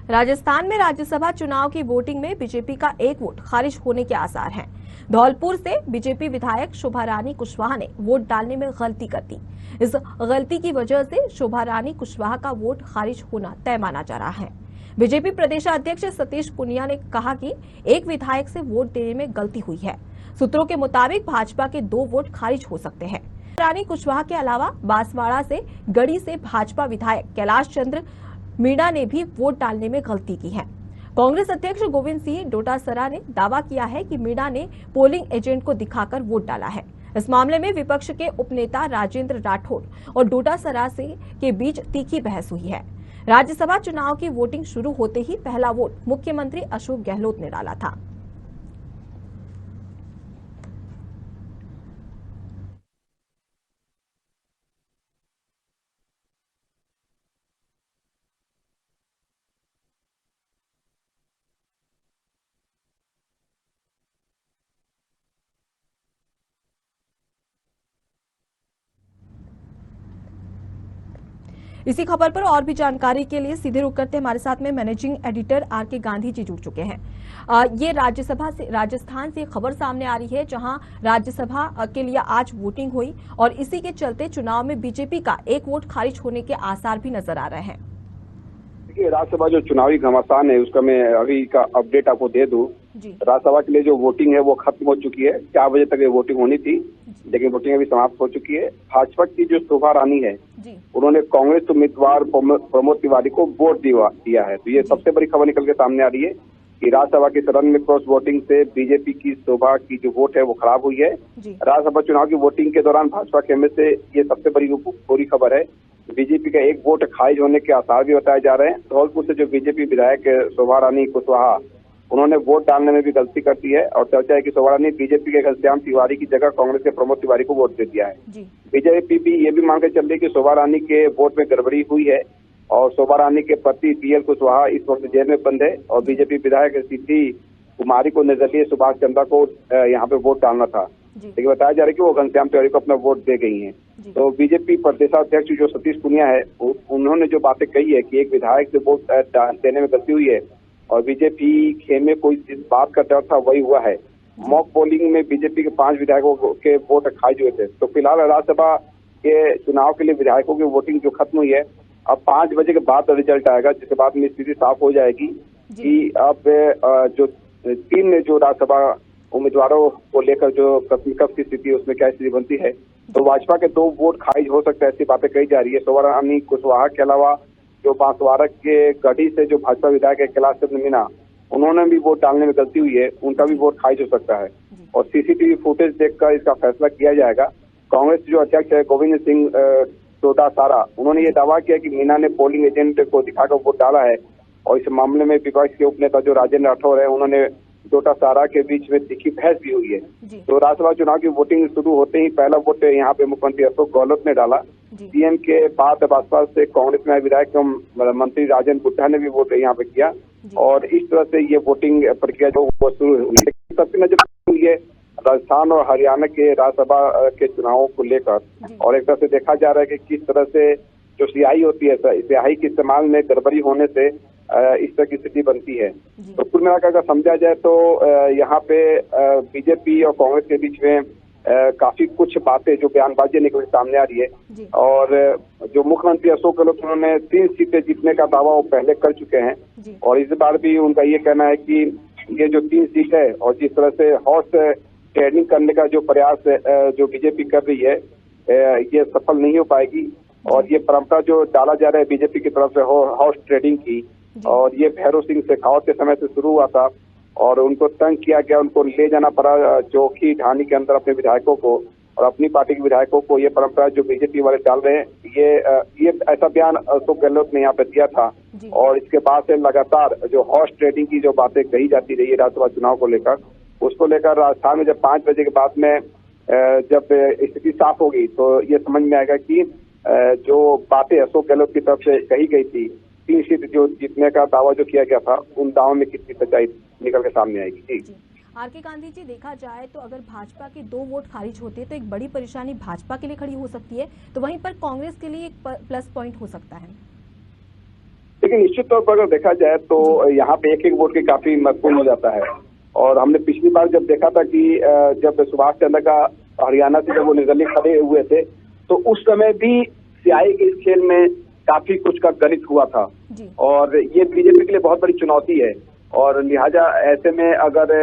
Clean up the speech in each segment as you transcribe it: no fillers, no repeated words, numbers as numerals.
राजस्थान में राज्यसभा चुनाव की वोटिंग में बीजेपी का एक वोट खारिज होने के आसार हैं। धौलपुर से बीजेपी विधायक शोभा रानी कुशवाहा ने वोट डालने में गलती कर दी। इस गलती की वजह से शोभा रानी कुशवाहा का वोट खारिज होना तय माना जा रहा है। बीजेपी प्रदेशाध्यक्ष सतीश पुनिया ने कहा कि एक विधायक से वोट देने में गलती हुई है। सूत्रों के मुताबिक भाजपा के 2 वोट खारिज हो सकते हैं। रानी कुशवाहा के अलावा बांसवाड़ा से गढ़ी से भाजपा विधायक कैलाश चंद्र मीणा ने भी वोट डालने में गलती की है। कांग्रेस अध्यक्ष गोविंद सिंह डोटासरा ने दावा किया है कि मीणा ने पोलिंग एजेंट को दिखाकर वोट डाला है। इस मामले में विपक्ष के उपनेता राजेंद्र राठौर और डोटासरा के बीच तीखी बहस हुई है। राज्यसभा चुनाव की वोटिंग शुरू होते ही पहला वोट मुख्यमंत्री अशोक गहलोत ने डाला था। इसी खबर पर और भी जानकारी के लिए सीधे रुक करते हमारे साथ में managing editor R K. Gandhi ji जुड़ चुके हैं। ये राजस्थान से खबर सामने आ रही है, जहां राज्यसभा के लिए आज वोटिंग हुई और इसी के चलते चुनाव में बीजेपी का एक वोट खारिज होने के आसार भी नजर आ रहे हैं। देखिए, राज्यसभा जो चुनावी घमासान है उसका मैं अभी का अपडेट आपको दे दूं। राज्यसभा के लिए जो वोटिंग है वो खत्म हो चुकी है। 4 बजे तक ये वोटिंग होनी थी, लेकिन वोटिंग अभी समाप्त हो चुकी है। भाजपा की जो शोभा रानी है उन्होंने कांग्रेस उम्मीदवार प्रमोद तिवारी को वोट दिया है। तो ये सबसे बड़ी खबर निकल के सामने आ रही है कि राज्यसभा के सदन में क्रॉस वोटिंग से बीजेपी की शोभा की जो वोट है वो खराब हुई है। राज्यसभा चुनाव की वोटिंग के दौरान भाजपा खेमे से ये सबसे बड़ी खबर है। बीजेपी का एक वोट खारिज होने के आसार भी बताए जा रहे हैं। धौलपुर से जो बीजेपी विधायक शोभा रानी कुशवाहा उन्होंने वोट डालने में भी गलती कर दी है और चर्चा है कि शोभा रानी बीजेपी के घनश्याम तिवारी की जगह कांग्रेस के प्रमोद तिवारी को वोट दे दिया है। बीजेपी भी ये भी मान के चल रही है कि शोभा रानी के वोट में गड़बड़ी हुई है और शोभा रानी के पति पीएल कुशवाहा इस वक्त जेल में बंद है और बीजेपी विधायक सिद्धि कुमारी को निर्दलीय सुभाष चंद्रा को यहाँ पे वोट डालना था, लेकिन बताया जा रहा है कि वो घनश्याम तिवारी को अपना वोट दे गई हैं। तो बीजेपी प्रदेशाध्यक्ष जो सतीश पुनिया है उन्होंने जो बातें कही है कि एक विधायक से वोट देने में गलती हुई है और बीजेपी खेमे कोई जिस बात का डर था वही हुआ है। मॉक पोलिंग में बीजेपी के 5 विधायकों के वोट खारिज हुए थे। तो फिलहाल राज्यसभा के चुनाव के लिए विधायकों की वोटिंग जो खत्म हुई है, अब 5 बजे के बाद रिजल्ट आएगा, जिसके बाद में स्थिति साफ हो जाएगी कि अब जो 3 जो राज्यसभा उम्मीदवारों को लेकर जो कप की स्थिति है उसमें क्या स्थिति बनती है। तो भाजपा के 2 वोट खारिज हो सकते हैं, ऐसी बातें कही जा रही है। शोभा रानी कुशवाहा के अलावा जो बांसवाड़ा के गढ़ी से जो भाजपा विधायक है कैलाश चंद्र मीणा, उन्होंने भी वोट डालने में गलती हुई है, उनका भी वोट खारिज हो सकता है और सीसीटीवी फुटेज देखकर इसका फैसला किया जाएगा। कांग्रेस जो अध्यक्ष है गोविंद सिंह डोटासरा उन्होंने ये दावा किया कि मीणा ने पोलिंग एजेंट को दिखाकर वोट डाला है और इस मामले में विपक्ष के उपनेता जो राजेंद्र राठौर है उन्होंने डोटासरा के बीच में तीखी बहस भी हुई है। तो राज्यसभा चुनाव की वोटिंग शुरू होते ही पहला वोट यहाँ पे मुख्यमंत्री अशोक गहलोत ने डाला। सीएम के बाद बासपा से कांग्रेस में विधायक मंत्री राजेंद्र बुड्ढा ने भी वोट यहाँ पे किया और इस तरह से ये वोटिंग प्रक्रिया जो वो शुरू हुई। सबसे नजर हुई है राजस्थान और हरियाणा के राज्यसभा के चुनावों को लेकर और एक तरह से देखा जा रहा है कि किस तरह से जो स्याही होती है, स्याही के इस्तेमाल में गड़बड़ी होने से इस तरह की स्थिति बनती है। तो कुल मिलाकर अगर समझा जाए तो यहाँ पे बीजेपी और कांग्रेस के बीच में काफी कुछ बातें जो बयानबाजी निकल सामने आ रही है और जो मुख्यमंत्री अशोक गहलोत उन्होंने 3 सीटें जीतने का दावा वो पहले कर चुके हैं और इस बार भी उनका ये कहना है कि ये जो 3 सीट है और जिस तरह से हॉर्स ट्रेडिंग करने का जो प्रयास जो बीजेपी कर रही है ये सफल नहीं हो पाएगी और ये परंपरा जो डाला जा रहा है बीजेपी की तरफ से हॉर्स ट्रेडिंग की और ये भैरव सिंह शेखावत के समय से शुरू हुआ था और उनको तंग किया गया, उनको ले जाना पड़ा चौकी ढानी के अंदर अपने विधायकों को और अपनी पार्टी के विधायकों को। ये परंपरा जो बीजेपी वाले डाल रहे हैं ये ऐसा बयान अशोक गहलोत ने यहाँ पे दिया था और इसके बाद से लगातार जो हॉर्स ट्रेडिंग की जो बातें कही जाती रही है राज्यसभा चुनाव को लेकर, उसको लेकर राजस्थान में जब 5 बजे के बाद में जब स्थिति साफ होगी तो ये समझ में आएगा कि जो बातें अशोक गहलोत की तरफ से कही गई थी 3 सीट जो जीतने का दावा जो किया गया था उन दावों में कितनी सच्चाई निकल के सामने आएगी। जी आर.के. गांधी जी, देखा जाए तो अगर भाजपा के 2 वोट खारिज होते तो एक बड़ी परेशानी भाजपा के लिए खड़ी हो सकती है, तो वहीं पर कांग्रेस के लिए एक प्लस पॉइंट हो सकता है। देखिए, निश्चित तौर पर अगर देखा जाए तो यहाँ पे एक वोट की काफी महत्वपूर्ण हो जाता है। और हमने पिछली बार जब देखा था कि जब सुभाष चंद्र का हरियाणा से जब वो निर्दलीय खड़े हुए थे, तो उस समय भी सियाई के इस खेल में काफी कुछ का गणित हुआ था। और ये बीजेपी के लिए बहुत बड़ी चुनौती है, और लिहाजा ऐसे में अगर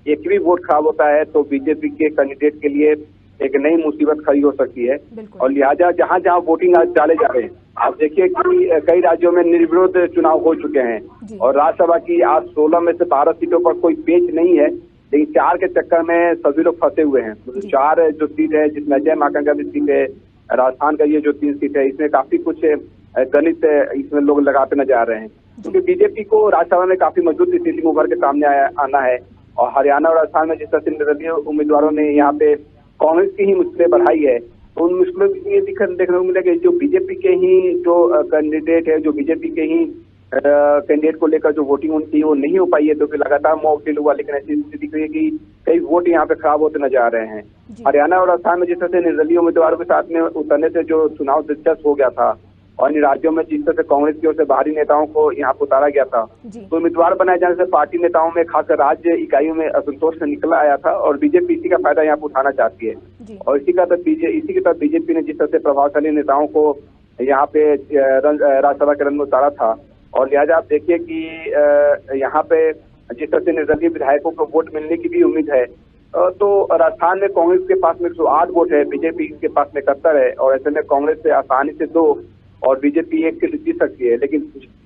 एक भी वोट खराब होता है तो बीजेपी के कैंडिडेट के लिए एक नई मुसीबत खड़ी हो सकती है। और लिहाजा जहां जहां वोटिंग आज डाले जा रहे हैं, आप देखिए कि कई राज्यों में निर्विरोध चुनाव हो चुके हैं, और राज्यसभा की आज 16 में से 12 सीटों पर कोई पेच नहीं है, लेकिन 4 के चक्कर में सभी लोग फंसे हुए हैं। 4 जो सीट है, जिसमें अजय माकन का भी सीट है, राजस्थान का ये जो 3 सीट है, इसमें काफी कुछ गणित इसमें लोग लगाते नजर आ रहे हैं, क्योंकि बीजेपी को राज्यसभा में काफी मजबूत स्थिति में उभर के सामने आना है। और हरियाणा और राजस्थान में जिस तरह से निर्दलीय उम्मीदवारों ने यहाँ पे कांग्रेस की ही मुश्किलें बढ़ाई है, तो उन मुश्किलों में ये देखने को मिला कि जो बीजेपी के ही जो कैंडिडेट है, जो बीजेपी के ही कैंडिडेट को लेकर जो वोटिंग उनकी वो नहीं हो पाई है, तो फिर लगातार मॉक ड्रिल हुआ। लेकिन ऐसी स्थिति हुई कि कई वोट यहाँ पे खराब होते नजर आ रहे हैं। हरियाणा और राजस्थान में जिस तरह से निर्दलीय उम्मीदवारों के साथ में उतरने से जो चुनाव दिलचस्प हो गया था, और इन राज्यों में जिस तरह से कांग्रेस की ओर से बाहरी नेताओं को यहाँ पर उतारा गया था, तो उम्मीदवार बनाए जाने से पार्टी नेताओं में, खासकर राज्य इकाइयों में असंतोष निकला आया था, और बीजेपी इसी का फायदा यहाँ पर उठाना चाहती है। और इसी के तहत बीजेपी ने जिस तरह से प्रभावशाली नेताओं को यहाँ पे राज्यसभा के रंग में उतारा था, और लिहाजा आप देखिए कि यहाँ पे जिस तरह से निर्दलीय विधायकों को वोट मिलने की भी उम्मीद है, तो राजस्थान में कांग्रेस के पास में 108 वोट है, बीजेपी के पास में 71 है, और ऐसे में कांग्रेस से आसानी से 2 और बीजेपी 1 सीट जीत सकती है। लेकिन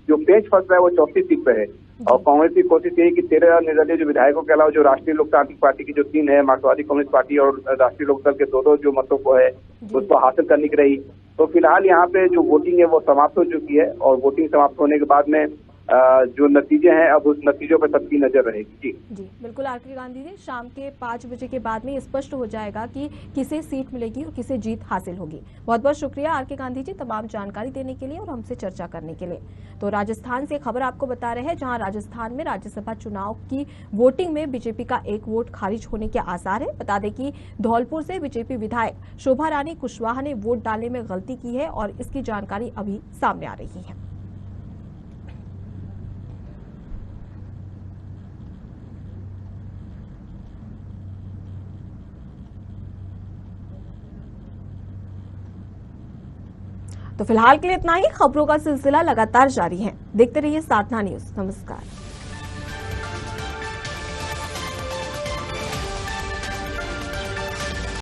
जो पेच फंस रहा है वो 34 सीट पे है, और कांग्रेस की कोशिश यही कि 13 निर्दलीय जो विधायकों के अलावा जो राष्ट्रीय लोकतांत्रिक पार्टी की जो 3 है, मार्क्सवादी कम्युनिस्ट पार्टी और राष्ट्रीय लोकदल के 2-2 जो मतों को है, उसको हासिल करने की रही। तो फिलहाल यहाँ पे जो वोटिंग है वो समाप्त हो चुकी है, और वोटिंग समाप्त होने के बाद में जो नतीजे हैं, अब उस नतीजों पर सबकी नजर रहेगी। जी बिल्कुल आरके गांधी जी, शाम के 5 बजे के बाद में स्पष्ट हो जाएगा कि किसे सीट मिलेगी और किसे जीत हासिल होगी। बहुत बहुत शुक्रिया आरके गांधी जी तमाम जानकारी देने के लिए और हमसे चर्चा करने के लिए। तो राजस्थान से खबर आपको बता रहे हैं, जहां राजस्थान में राज्यसभा चुनाव की वोटिंग में बीजेपी का 1 वोट खारिज होने के आसार है। बता दें कि धौलपुर से बीजेपी विधायक शोभा रानी कुशवाहा ने वोट डालने में गलती की है, और इसकी जानकारी अभी सामने आ रही है। तो फिलहाल के लिए इतना ही। खबरों का सिलसिला लगातार जारी है, देखते रहिए साधना न्यूज। नमस्कार।